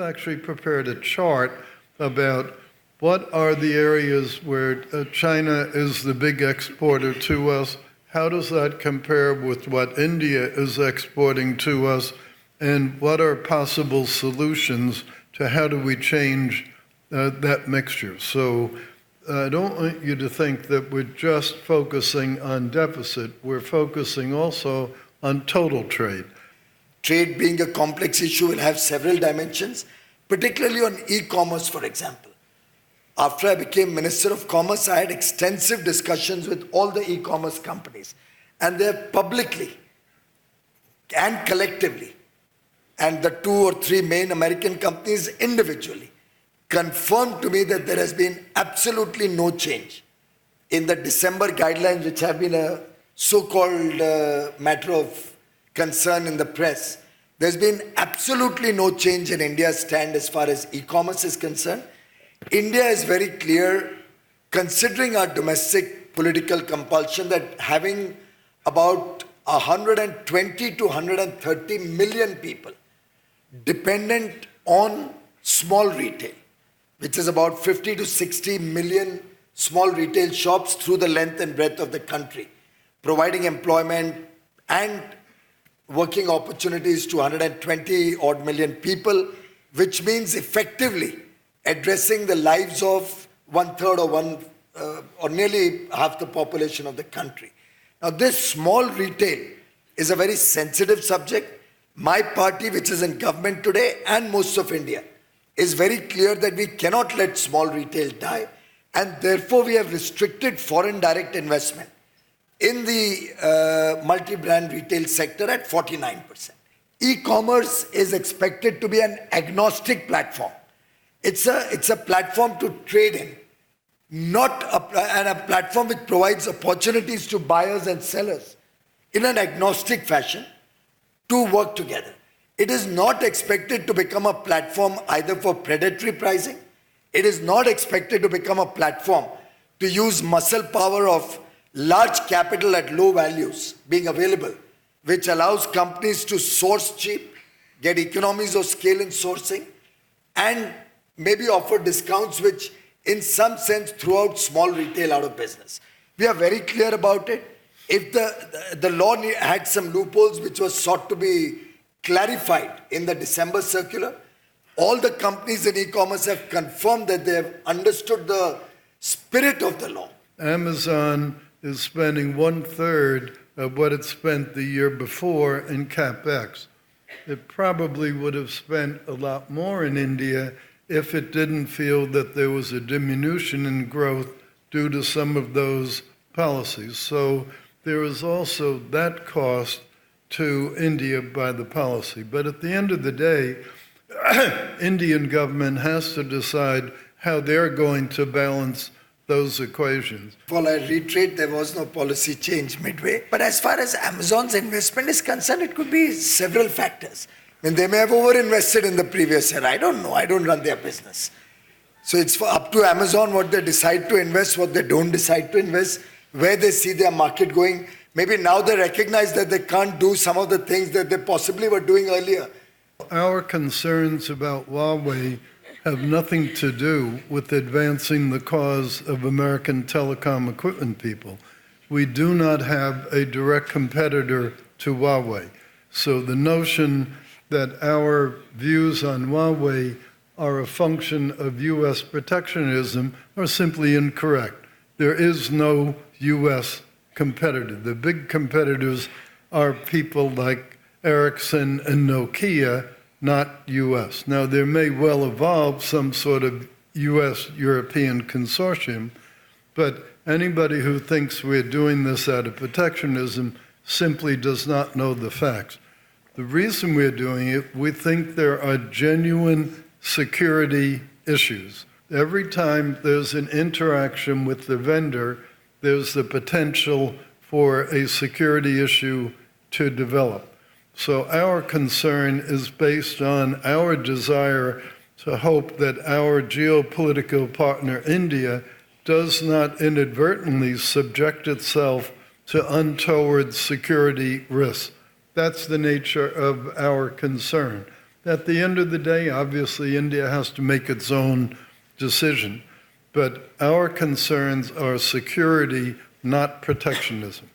actually prepared a chart about what are the areas where China is the big exporter to us. How does that compare with what India is exporting to us? And what are possible solutions to how do we change that mixture? So I don't want you to think that we're just focusing on deficit. We're focusing also on total trade. Trade being a complex issue will have several dimensions, particularly on e-commerce, for example. After I became Minister of Commerce, I had extensive discussions with all the e-commerce companies, and they're publicly and collectively, and the 2 or 3 main American companies individually, confirmed to me that there has been absolutely no change in the December guidelines, which have been a so-called matter of concern in the press. There's been absolutely no change in India's stand as far as e-commerce is concerned. India is very clear, considering our domestic political compulsion, that having about 120 to 130 million people dependent on small retail, which is about 50 to 60 million small retail shops through the length and breadth of the country, providing employment and working opportunities to 120 odd million people, which means effectively addressing the lives of 1/3 or nearly half the population of the country. Now, this small retail is a very sensitive subject. My party, which is in government today, and most of India, is very clear that we cannot let small retail die, and therefore we have restricted foreign direct investment in the multi-brand retail sector at 49%. E-commerce is expected to be an agnostic platform. It's a platform to trade in, not a platform which provides opportunities to buyers and sellers in an agnostic fashion to work together. It is not expected to become a platform either for predatory pricing. It is not expected to become a platform to use muscle power of large capital at low values being available, which allows companies to source cheap, get economies of scale in sourcing, and maybe offer discounts which in some sense throw out small retail out of business. We are very clear about it. If the law had some loopholes which was sought to be clarified in the December circular, all the companies in e-commerce have confirmed that they have understood the spirit of the law. Amazon is spending 1/3 of what it spent the year before in CapEx. It probably would have spent a lot more in India if it didn't feel that there was a diminution in growth due to some of those policies. So there is also that cost to India by the policy. But at the end of the day, Indian government has to decide how they're going to balance those equations. Well, I reiterate, there was no policy change midway. But as far as Amazon's investment is concerned, it could be several factors. And they may have overinvested in the previous year. I don't know. I don't run their business. So it's up to Amazon what they decide to invest, what they don't decide to invest, where they see their market going. Maybe now they recognize that they can't do some of the things that they possibly were doing earlier. Our concerns about Huawei have nothing to do with advancing the cause of American telecom equipment people. We do not have a direct competitor to Huawei. So the notion that our views on Huawei are a function of U.S. protectionism are simply incorrect. There is no U.S. competitor. The big competitors are people like Ericsson and Nokia, not U.S. Now, there may well evolve some sort of U.S.-European consortium, but anybody who thinks we're doing this out of protectionism simply does not know the facts. The reason we're doing it, we think there are genuine security issues. Every time there's an interaction with the vendor, there's the potential for a security issue to develop. So our concern is based on our desire to hope that our geopolitical partner, India, does not inadvertently subject itself to untoward security risks. That's the nature of our concern. At the end of the day, obviously, India has to make its own decision. But our concerns are security, not protectionism.